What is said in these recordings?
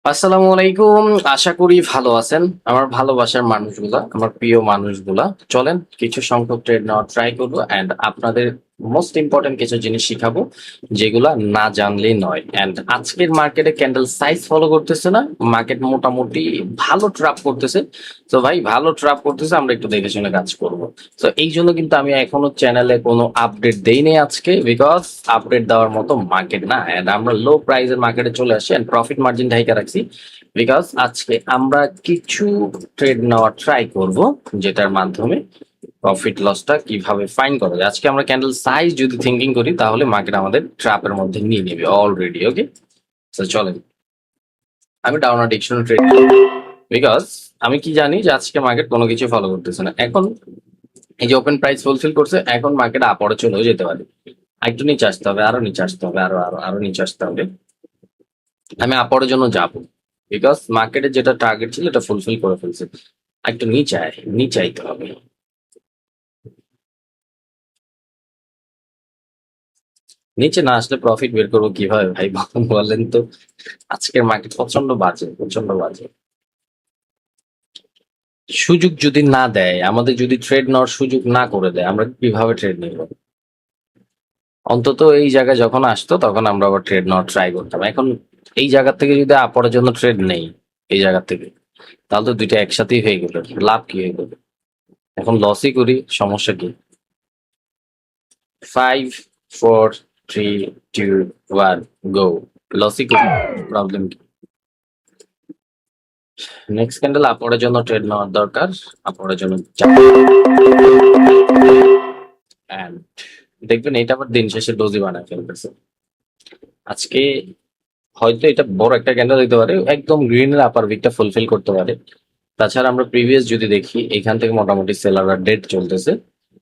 আসসালামু আলাইকুম। আশা করি ভালো আছেন আমার ভালোবাসার মানুষগুলা, আমার প্রিয় মানুষগুলা। চলেন কিছু সংখ্যক ট্রেড নেওয়ার ট্রাই করবো এন্ড আপনাদের মোস্ট ইম্পর্টেন্ট কিছু জিনিস শিখাবো যেগুলা না জানলেই নয়। এন্ড আজকের মার্কেটে ক্যান্ডেল সাইজ ফলো করতেছে না, মার্কেট মোটামুটি ভালো ট্র্যাপ করতেছে। তো ভাই ভালো ট্র্যাপ করতেছে, আমরা একটু দেখে শুনে কাজ করব। তো এই জন্য কিন্তু আমি এখনো চ্যানেলে কোনো আপডেট দেইনি আজকে, বিকজ আপডেট দেওয়ার মতো মার্কেট না। এন্ড আমরা লো প্রাইসের মার্কেটে চলে আসি এন্ড প্রফিট মার্জিন ঢাইকা রাখছি, বিকজ আজকে আমরা কিছু ট্রেড নেওয়ার ট্রাই করব যেটার মাধ্যমে প্রফিট লসটা কিভাবে ফাইন করা যায়। আজকে আমরা ক্যান্ডেল সাইজ যদি থিঙ্কিং করি তাহলে মার্কেট আমাদের ট্র্যাপের মধ্যে নিয়ে নেবে অলরেডি। ওকে, তো চলেন আমি ডাউন ডিকশনারি ট্রেড, বিকজ আমি কি জানি যে আজকে মার্কেট কোনো কিছু ফলো করতেছে না। এখন এই যে ওপেন প্রাইস ফুলফিল করছে, এখন মার্কেট আপরে চলেও যেতে পারে। একটু নিচে আসতে হবে, আরো নিচে আসতে হবে, আরো আরো আরো নিচে আসতে হবে। আমি আপরের জন্য যাবো, বিকজ মার্কেটের যেটা টার্গেট ছিল এটা ফুলফিল করে ফেলছে। একটু নিচে আয়, নিচে আইতে হবে। নিচে না আসলে প্রফিট বের করবো কিভাবে ভাই বলেন তো। আজকের মার্কেট প্রচন্ড বাজে, প্রচন্ড বাজে। সুযোগ যদি না দেয়, আমাদের যদি ট্রেড নেওয়ার সুযোগ না করে দেয়, আমরা কিভাবে ট্রেড নিব? অন্তত এই জায়গায় যখন আসতো তখন আমরা আবার ট্রেড নেওয়ার ট্রাই করতাম। এখন এই জায়গা থেকে যদি আপরের জন্য ট্রেড নেই, এই জায়গা থেকে, তাহলে তো দুইটা একসাথেই হয়ে গেল। লাভ কি হয়ে গেল? এখন লসই করি, সমস্যা কি? 5 4 3 2 1 গো। লসই করি, প্রবলেম কি? নেক্সট ক্যান্ডেল আপরের জন্য ট্রেড নেওয়ার দরকার, আপরের জন্য and দেখবেন এটা আবার দিন শেষে ডোজি বানায় ফেলতেছে। আজকে হয়তো এটা বড় একটা ক্যান্ডেল হইতে পারে, একদম গ্রিনের আপার উইকটা ফুলফিল করতে পারে। তাছাড়া আমরা প্রিভিয়াস যদি দেখি, এখান থেকে মোটামুটি সেলাররা ডেড চলতেছে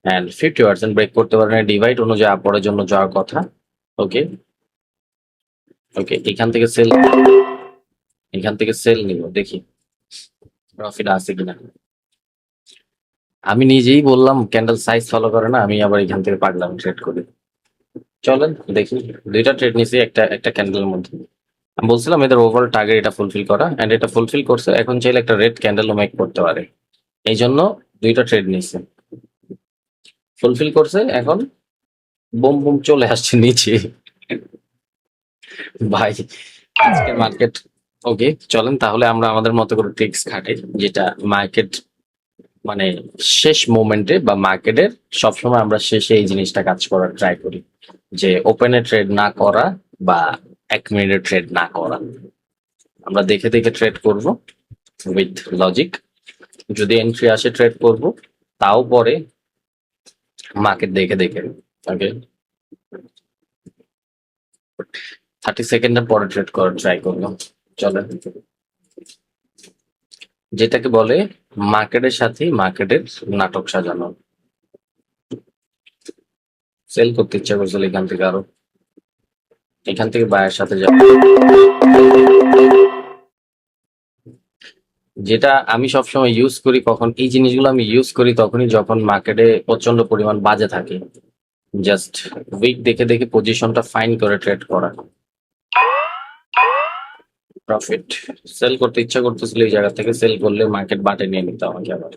এন্ড 50% ব্রেক করতে পারে না, ডিভাইড অনুযায়ী আপরের জন্য যাওয়ার কথা। ওকে, ওকে, এখান থেকে সেল নিব, দেখি প্রফিট আছে কিনা। আমি নিজেই বললাম ক্যান্ডেল সাইজ ফলো করে না, আমি আবার এখান থেকে পাগলাম ট্রেড করি। চলেন দেখি, দুইটা ট্রেড নিছি একটা একটা ক্যান্ডেলের মধ্যে। আমি বলছিলাম এদের ওভারঅল টার্গেট এটা ফুলফিল করা, এন্ড এটা ফুলফিল করছে। এখন চাইলে একটা রেড ক্যান্ডেলও মেক করতে পারে, এই জন্য দুইটা ট্রেড নিছে। ফুলফিল করছে, এখন বুম বুম চলে আসছে নিচে ভাই আজকের মার্কেট। ওকে, চলেন তাহলে আমরা আমাদের মতো করে ট্রিক্স খাটাই, যেটা মার্কেট মানে শেষ মোমেন্টে বা মার্কেটের সবসময় আমরা শেষে এই জিনিসটা কাজ করার ট্রাই করি, যে ওপেনে ট্রেড না করা বা 1 মিনিটের ট্রেড না করা। আমরা দেখে দেখে ট্রেড করব উইথ লজিক। যদি এন্ট্রি আসে ট্রেড করব, তাও পরে মার্কেট দেখে দেখে। ওকে, 30 সেকেন্ডের পরে ট্রেড করার ট্রাই করলাম। চলেন, যেটাকে বলে মার্কেটের সাথে মার্কেটের নাটক সাজানো। সেল করতে ইচ্ছা করছিল এখান থেকে, আরো এখান থেকে বায়ের সাথে যাব। যেটা আমি সবসময় ইউজ করি, কখন এই জিনিসগুলো আমি ইউজ করি তখনই যখন মার্কেটে প্রচন্ড পরিমাণ বাজে থাকে। জাস্ট উইক দেখে দেখে পজিশনটা ফাইন করে ট্রেড করা। প্রফিট সেল করতে ইচ্ছা করতেছিল, এই জায়গা থেকে সেল করলে মার্কেট বাটে নিয়ে নিতে আমাকে আবার।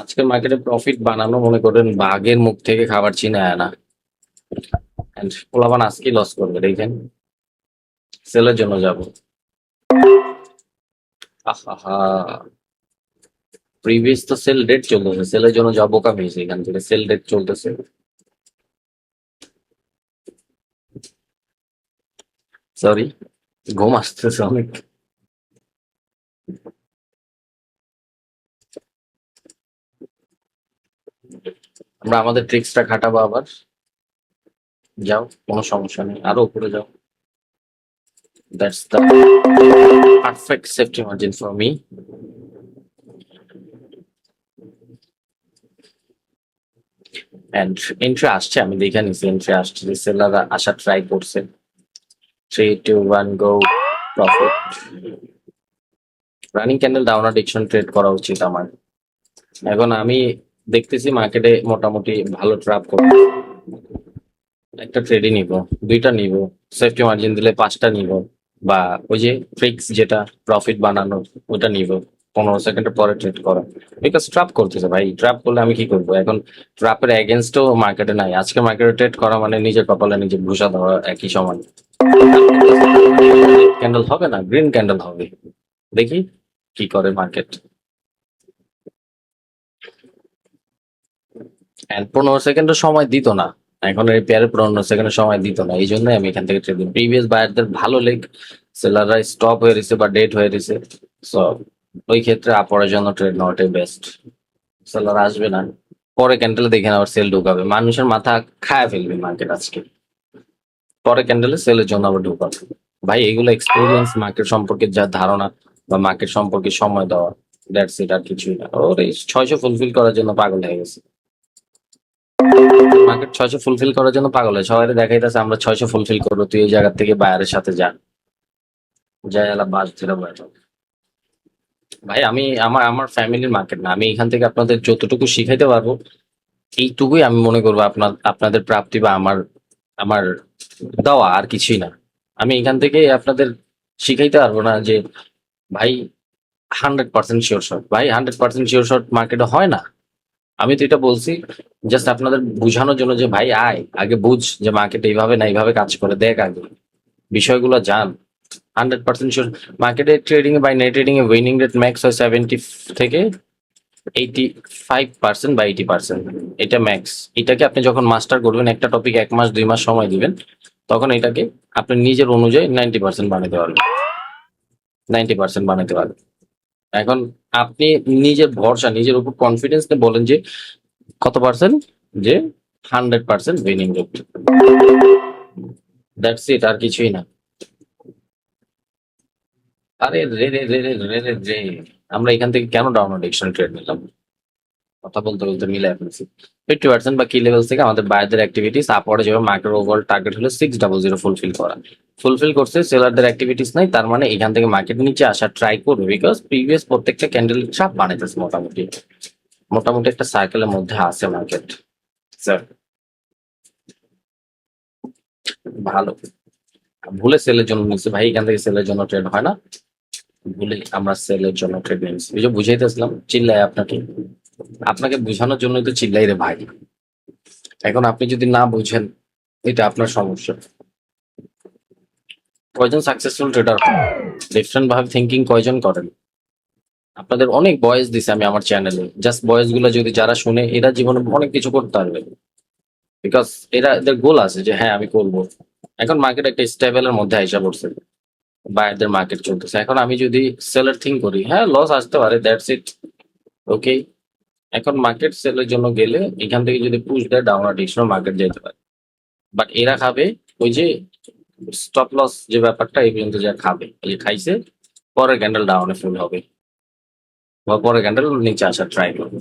আজকে মার্কেটে প্রফিট বানানো মনে করেন বাঘের মুখ থেকে খাবার চিনায় না। And পোলাপান আজকেই লস করবে দেখেন, সেলের জন্য যাব। আহা, প্রিভিয়াস তো সেল ডেট চলতেছে, সেলের জন্য যাবো বোকামি হয়েছে। এখান থেকে সেল ডেট চলতেছে, সরি, ঘুম আসতেছে অনেক। আমরা আমাদের ট্রিক্সটা খাটাবো আবার। যাও, কোনো সমস্যা নেই, আরো উপরে যাও। That's the perfect safety margin for me. And entry আসছে, আমি দেখে নিছি এন্ট্রি আসছে, সেলাররা আসা ট্রাই করছে। 3 2 1 go. Profit. Running candle down direction trade করা উচিত আমার। এখন আমি দেখতেছি মার্কেটে মোটামুটি ভালো ট্র্যাপ করছে। একটা ট্রেডই নিব, দুইটা নিব, সেফটি মার্জিন দিলে 5টা নিব। বা ওই যে ট্রিক্স যেটা প্রফিট বানানোর ওটা নিব, 15 সেকেন্ডের পরে ট্রেড করা। বিকজ ট্র্যাপ করতেছে ভাই, ট্র্যাপ করলে আমি কি করবো এখন? ট্র্যাপের এগেনস্টও মার্কেটে নাই। আজকে মার্কেটে ট্রেড করা মানে নিজের কপালে নিজে ঘুষা দেওয়া একই সমান। ক্যান্ডেল হবে না, গ্রিন ক্যান্ডেল হবে। দেখি কি করে মার্কেট। 15 সেকেন্ডের সময় দিত না, এখন এই পেয়ারে 15 সেকেন্ডের সময় দিত না, এই জন্য আমি এখান থেকে ট্রেড দিই। প্রিভিয়াস বায়ারদের ভালো লেগ, সেলাররা স্টপ হয়ে রয়েছে বা ডেট হয়ে রয়েছে। সো ওই ক্ষেত্রে আপরের জন্য ট্রেড নেওয়াটাই বেস্ট। সেলার আসবে না, পরে ক্যান্ডেলে দেখেন আবার সেল ঢুকাবে, মানুষের মাথা খায় ফেলবে মার্কেট আজকে। পরে ক্যান্ডেলে সেলের জন্য আবার ঢুকাবে। ভাই এগুলো এক্সপিরিয়েন্স, মার্কেট সম্পর্কে যা ধারণা বা মার্কেট সম্পর্কে সময় দেওয়া, দ্যাটস ইট, আর কিছুই না। ওর এই 600 ফুলফিল করার জন্য পাগল হয়ে গেছে। মার্কেট 600 ফুলফিল করার জন্য পাগল হয়, সবাই দেখাইতেছে আমরা 600 ফুলফিল করবো, তুই এই জায়গা থেকে বায়ারের সাথে যা, যাই এলা বাস ধরে বসো। ভাই আমি আমার আমার ফ্যামিলির মার্কেট না, আমি এখান থেকে আপনাদের যতটুকু শিখাইতে পারবো এইটুকুই আমি মনে করবো আপনাদের প্রাপ্তি বা আমার আমার দেওয়া, আর কিছুই না। আমি এখান থেকে আপনাদের শিখাইতে পারবো না যে ভাই 100% শিওর শট, ভাই 100% শিওর শট মার্কেটে হয় না। আমি তো এটা বলছি জাস্ট আপনাদের বোঝানোর জন্য যে ভাই আয় আগে বুঝ যে মার্কেট এইভাবে না এইভাবে কাজ করে, দেখ আগে বিষয়গুলো জান। 100% শিওর মার্কেটে ট্রেডিং এ বা net trading a winning rate max হয় 70 থেকে 85% বা 80%, এটা ম্যাক্স। এটাকে আপনি যখন মাস্টার করবেন, একটা টপিক 1 মাস 2 মাস সময় দিবেন, তখন এটাকে আপনি নিজের অনুযায়ী 90% বানাতে পারবেন। 90% বানাতে পারবেন। এখন আপনি নিজের ভরসা, নিজের উপর কনফিডেন্স নিয়ে বলেন যে কত পার্সেন্ট, যে 100% উইনিং রেট, দ্যাটস ইট, আর কিছুই না। আরে রে রে রে রে রে রে রে, আমরা এখান থেকে কেন ডাউন ডিকশন ট্রেড নিলাম? কথা বলতে বলতে মিলে ফেলছি। 50% বা কি লেভেল থেকে আমাদের বায়ারদের অ্যাক্টিভিটিস আপওয়ার্ডে যাবে, মার্কেট ওভারঅল টার্গেট হলো 600 ফুলফিল করা। ফুলফিল করছে, সেলারদের অ্যাক্টিভিটিস নাই, তার মানে এখান থেকে মার্কেট নিচে আসা ট্রাই করবে, বিকজ প্রিভিয়াস প্রত্যেকটা ক্যান্ডেল চাপ বানাইতেছে মোটামুটি, মোটামুটি একটা সার্কেলের মধ্যে আছে মার্কেট। স্যার ভালো, ভুলে সেলের জন্য নিচ্ছে ভাই, এখান থেকে সেলের জন্য ট্রেড হয় না, ভুলে আমরা সেলের জন্য ট্রেড নিচ্ছি। এই যে বুঝাইতেছিলাম চিল্লায় আপনাকে, আপনাকে বোঝানোর জন্যই তো চিল্লাই রে ভাই। এখন আপনি যদি না বুঝেন, এটা আপনার সমস্যা। কয়জন সাকসেসফুল ট্রেডার ডিফারেন্ট ভাবে থিঙ্কিং কয়জন করেন? আপনাদের অনেক বয়েস দিছে আমি আমার চ্যানেলে, জাস্ট বয়েস গুলো যদি যারা শুনে, এরা জীবনে অনেক কিছু করতে পারবে, বিকজ এরা এদের গোল আছে যে হ্যাঁ আমি করবো। এখন মার্কেট একটা স্টেবলের মধ্যে আইসা পড়ছে, বায়ারদের মার্কেট চলতেছে। এখন আমি যদি সেলের থিঙ্ক করি, হ্যাঁ লস আসতে পারে, দ্যাটস ইট, ওকে। এখন মার্কেট সেলের জন্য গেলে এখান থেকে যদি পুশ দেয় ডাউন ডিরেকশনে মার্কেট যেতে পারে, বাট এরা খাবে ওই যে স্টপ লস যে ব্যাপারটা, এই পর্যন্ত যা খাবে, এই যে খাইছে, পরের ক্যান্ডেল ডাউনে ফুল হবে বা পরের ক্যান্ডেল নিচে আসার ট্রাই করবে।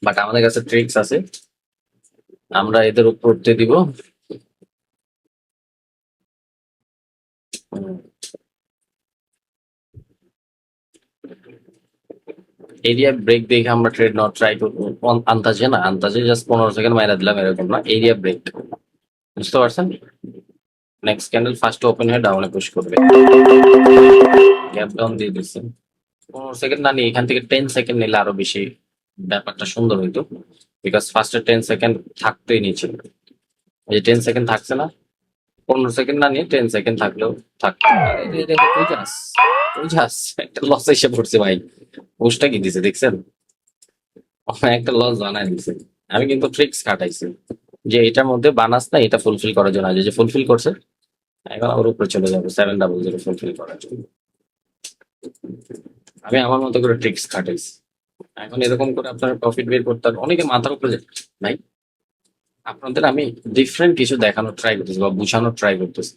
বাট আমাদের কাছে ট্রিক্স আছে, আমরা এদের উপর উঠতে দিব। এরিয়া ব্রেক দেখে আমরা ট্রেড নেওয়ার ট্রাই করবো, আন্তাজে না, আন্তাজে জাস্ট 15 সেকেন্ড মাইরা দিলাম এরকম না, এরিয়া ব্রেক, বুঝতে পারছেন? নেক্সট ক্যান্ডেল ফার্স্ট ওপেন হয়ে ডাউনে পুশ করবে, গ্যাপ ডাউন দিয়ে দিচ্ছে। 15 সেকেন্ড না নিয়ে এখান থেকে 10 সেকেন্ড নিলে আরো বেশি ব্যাপারটা সুন্দর হইতো, বিকজ ফার্স্টে 10 সেকেন্ড থাকতেই নিচে, এই যে 10 সেকেন্ড থাকছে না, 15 সেকেন্ড না নিয়ে 10 সেকেন্ড থাকলেও থাকতো। আরে রে রে, কই যাস, কই যাস? একটা লস এসে পড়ছে ভাই, পোস্টটা কি দিছে দেখছেন? একটা লস বানায় দিছে। আমি কিন্তু ট্রিক্স খাটাইছি যে এটার মধ্যে বানাস না, এটা ফুলফিল করার জন্য, যে ফুলফিল করছে এখন ওর উপরে চলে যাবে 700 ফুলফিল করার জন্য। আমি আমার মতো করে ট্রিক্স খাটাইছি। এখন এরকম করে আপনার প্রফিট বের করতে হবে, অনেকে মাথার উপরে ভাই, আপনাদের আমি ডিফারেন্ট কিছু দেখানোর ট্রাই করতেছি বা বুঝানোর ট্রাই করতেছি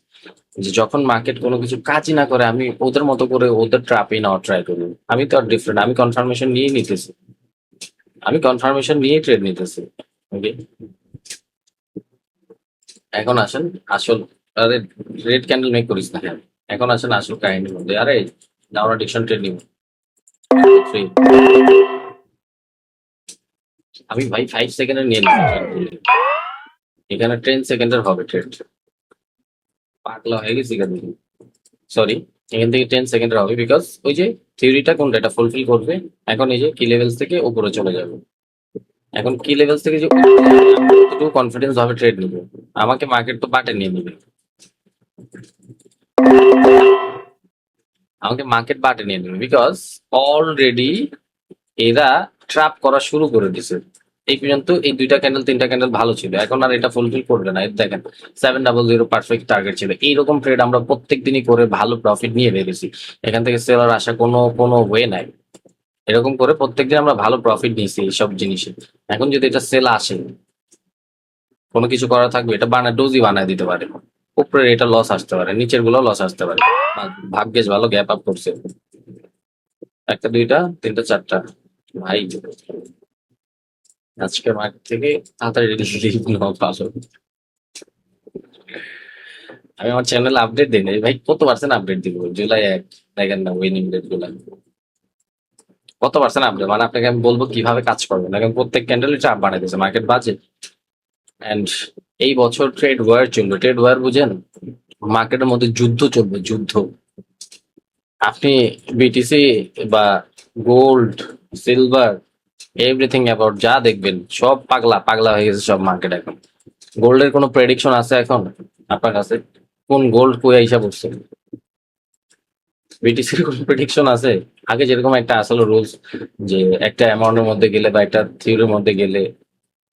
যে যখন মার্কেট কোনো কিছু কাজই না করে, আমি ওদের মতো করে ওদের ট্র্যাপে নেওয়ার ট্রাই করি। আমি তো আর ডিফারেন্ট, আমি কনফার্মেশন নিয়েই নিতেছি, আমি কনফার্মেশন নিয়েই ট্রেড নিতেছি, ওকে। এখন আসেন আসল, আরে রেড ক্যান্ডেল মেক করিস না কেন? এখন আসেন আসল কাহিনীর মধ্যে, আরে ডাউন ডিকশন ট্রেড নিব। Three. আমি ভাই 5 সেকেন্ডের নিয়ে নিচ্ছি trade, এখানে 10 সেকেন্ডের হবে ট্রেড, পাগলা হয়ে গেছি কেন? সরি, এখান থেকে 10 সেকেন্ডের হবে, বিকজ ওই যে থিওরিটা কোনটা এটা ফুলফিল করবে। এখন এই যে কি লেভেলস থেকে উপরে চলে যাবে। এখন কি লেভেলস থেকে যে কতটুকু কনফিডেন্স ভাবে ট্রেড নিবে, আমাকে মার্কেট তো বাটে নিয়ে নিবে, আমাকে মার্কেট বাটে নিয়ে নেবে, বিকজ অলরেডি এরা ট্র্যাপ করা শুরু করে দিছে। এই পর্যন্ত এই দুইটা ক্যান্ডেল তিনটা ক্যান্ডেল ভালো ছিল, এখন আর এটা ফুলফিল করবে না। এই দেখেন 700 পারফেক্ট টার্গেট ছিল। এইরকম ট্রেড আমরা প্রত্যেক দিনই করে ভালো প্রফিট নিয়ে বেরিয়েছি। এখান থেকে সেলার আসা কোনো কোনো ওয়ে নাই। এরকম করে প্রত্যেকদিন আমরা ভালো প্রফিট নিয়েছি এইসব জিনিসে। এখন যদি এটা সেল আসে, কোনো কিছু করা থাকবে, এটা ডোজি বানায় দিতে পারে। উপরের এটা লস আসতে পারে, নিচের গুলো লস আসতে পারে। ভাগ্যেস ভালো গ্যাপ আপ করছে, একটা দুইটা তিনটা চারটা। ভাই আজকে মার্কেট থেকে তাড়াতাড়ি লিভ নেওয়া ভালো। আমি আমার চ্যানেল আপডেট দিই নাই ভাই, কত পার্সেন্ট আপডেট দিব? জুলাই 1 দেখেন না উইনিং রেট গুলা কত পার্সেন্ট আপডেট, মানে আপনাকে আমি বলবো কিভাবে কাজ করবেন। এখন প্রত্যেক ক্যান্ডেল চাপ বানাই দিয়েছে মার্কেট বাজে। এন্ড এই বছর ট্রেড ওয়ার চলবে। ট্রেড ওয়ার বুঝেন? মার্কেটের মধ্যে যুদ্ধ চলবে, যুদ্ধ। আপনি বিটিসি বা গোল্ড, সিলভার, এভরিথিং অ্যাবাউট যা দেখবেন সব পাগলা পাগলা হয়ে গেছে সব মার্কেট এখন। গোল্ডের কোনো প্রেডিকশন আছে এখন আপনার কাছে? কোন গোল্ড কই হিসাব করছে? বিটিসির কোনো প্রেডিকশন আছে? আগে যেরকম একটা আসলে রুলস, যে একটা অ্যামাউন্টের মধ্যে গেলে বা একটা থিওরির মধ্যে গেলে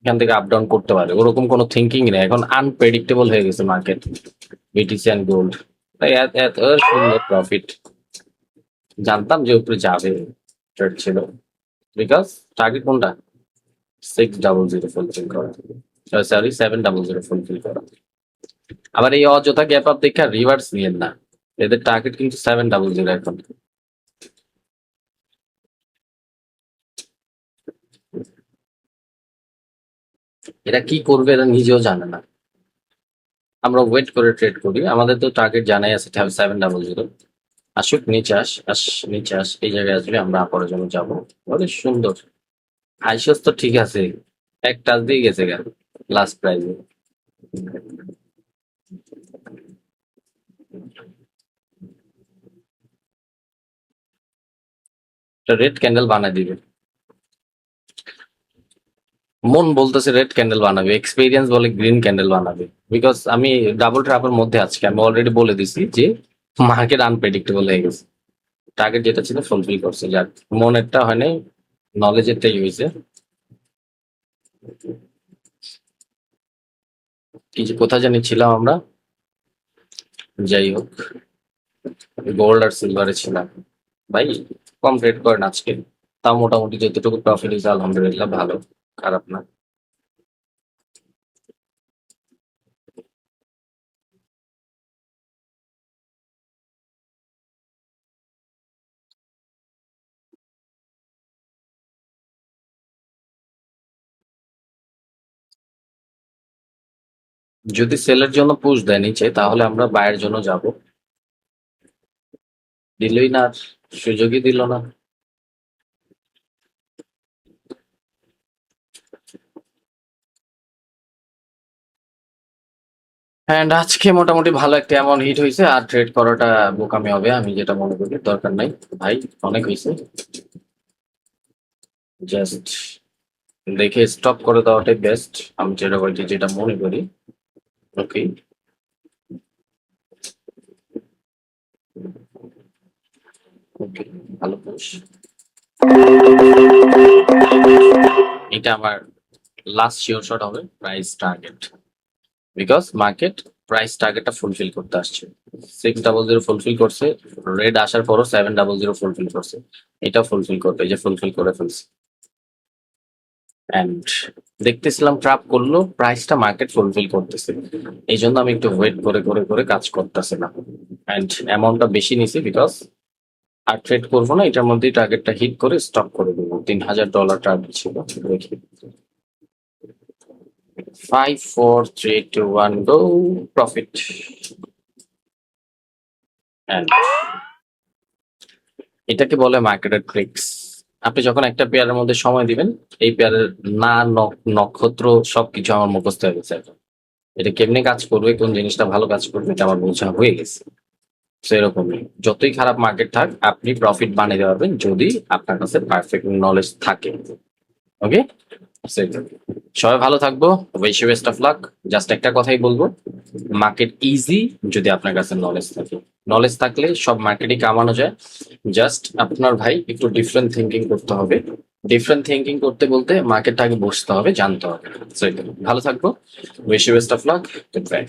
এখান থেকে আপ ডাউন করতে পারে, ওরকম কোনো থিঙ্কিং নেই এখন। আনপ্রেডিক্টেবল হয়ে গেছে মার্কেট, বিটিসি অ্যান্ড গোল্ড। তাই এত এত সুন্দর প্রফিট, জানতাম যে উপরে যাবে, ট্রেড ছিল। বিকজ টার্গেট কোনটা? 600 ফুলফিল করা, সরি 700 ফুলফিল করা। আবার এই অযথা গ্যাপ আপ দেখে রিভার্স নিয়েন না, এদের টার্গেট কিন্তু 700 এখন। এরা কি করবে এরা নিজেও জানে না। আমরা ওয়েট করে ট্রেড করি, আমাদের তো টার্গেট জানাই আছে 700। আসুক, নিচে নিচে এই জায়গায় আসলে আমরা পরের জন্য যাবো। অনেক সুন্দর আইসস তো ঠিক আছে, এক টাচ দিয়ে গেছে গা লাস্ট প্রাইজে। রেড ক্যান্ডেল বানাই দিবে, মন বলতেছে রেড ক্যান্ডেল বানাবে, এক্সপিরিয়েন্স বলে গ্রিন ক্যান্ডেল বানাবে। বিকজ আমি ডাবল ট্র্যাপের মধ্যে আজকে আমি অলরেডি বলে দিছি যে মার্কেট আনপ্রেডিক্টেবল হয়ে গেছে। টার্গেট যেটা ছিল ফুলফিল করছে, যাক মনেরটা হয় নাই, নলেজেরটাই হয়েছে। কি যে কোথায় জানি ছিলাম আমরা, যাই হোক গোল্ড আর সিলভারে ছিলাম। ভাই কম ট্রেড করেন আজকে, তাও মোটামুটি যতটুকু প্রফিট হয়েছে আলহামদুলিল্লাহ ভালো, খারাপ না। যদি সেলের জন্য পুশ দেয় নিচে, তাহলে আমরা বায়ের জন্য যাব। দিলই না, আর সুযোগই দিল না। অ্যান্ড আজকে মোটামুটি ভালো একটা অ্যামাউন্ট হিট হয়েছে, আর ট্রেড করাটা বোকামি হবে আমি যেটা মনে করি, দরকার নাই ভাই, অনেক হয়েছে। জাস্ট দেখে স্টপ করে দেওয়াটাই বেস্ট, আমি যেটা বলছি যেটা মনে করি। ওকে, ওকে, ভালো পুশ। এটা আমার লাস্ট শিওর শট হবে price target, because market price টার্গেটটা ফুলফিল করতে আসছে। 600 ফুলফিল করছে, রেড আসার পরও 700 ফুলফিল করছে, এটা ফুলফিল করবে, এই যে ফুলফিল করে ফেলছে। অ্যান্ড দেখতেছিলাম ট্রাপ করলো, প্রাইসটা মার্কেট ফুলফিল করতেছে, এই জন্য আমি একটু ওয়েট করে করে করে কাজ করতেছিলাম। অ্যান্ড অ্যামাউন্টটা বেশি নিছি, বিকজ আর ট্রেড করবো না, এটার মধ্যেই টার্গেটটা হিট করে স্টপ করে দেবো। $3000 টার্গেট ছিল, দেখি 5 4 3 2 1 গো, প্রফিট। এটাকে বলে মার্কেটের ট্রিক্স। আপনি যখন একটা পেয়ারের মধ্যে সময় দিবেন, এই পেয়ারের না নক্ষত্র সবকিছু আমার মুখস্থ হয়ে গেছে এখন। এটা কেমনে কাজ করবে, কোন জিনিসটা ভালো কাজ করবে, এটা আমার বোঝা হয়ে গেছে। সেরকমই যতই খারাপ মার্কেট থাক আপনি প্রফিট বানিয়ে দিতে পারবেন যদি আপনার কাছে পারফেক্ট নলেজ থাকে। ওকে, সবাই ভালো থাকবো, wish you best of luck. Just একটা কথাই বলবো, মার্কেট ইজি যদি আপনার কাছে নলেজ থাকে। নলেজ থাকলে সব মার্কেটই কামানো যায়। জাস্ট আপনার ভাই একটু ডিফারেন্ট থিঙ্কিং করতে হবে। ডিফারেন্ট থিঙ্কিং করতে বলতে মার্কেটটা আগে বুঝতে হবে, জানতে হবে। So, ভালো থাকবো, wish you best of luck, good bye.